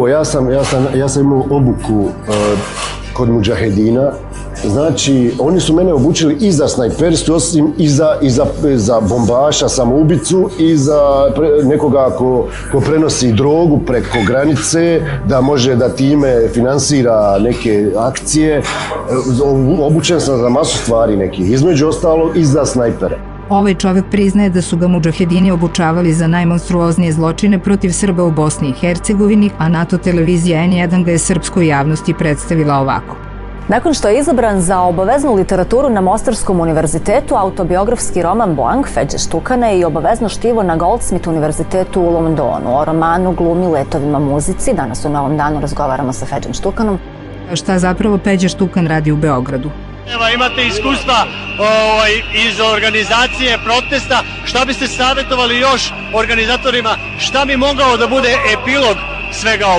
Ja sam imao obuku kod mudžahedina, znači oni su mene obučili i za snajperstvo, osim i za bombaša, samoubicu i za nekoga ko prenosi drogu preko granice, da može da time finansira neke akcije. Obučen sam za masu stvari nekih, između ostalog i za snajpere. Ovaj čovek priznaje da su ga mudžahedini obučavali za najmonstruoznije zločine protiv Srba u Bosni i Hercegovini, a NATO televizija N1 ga je srpskoj javnosti predstavila ovako. Nakon što je izabran za obaveznu literaturu na Mostarskom univerzitetu, autobiografski roman Blank Feđe Štukana i obavezno štivo na Goldsmith univerzitetu u Londonu. O romanu Glumi, letovima, muzici. Danas u Novom danu razgovaramo sa Feđem Štukanom. Šta zapravo Feđa Štukan radi u Beogradu? Evo, imate iskustva iz organizacije protesta. Šta biste savjetovali još organizatorima? Šta bi mogao da bude epilog svega ovoga?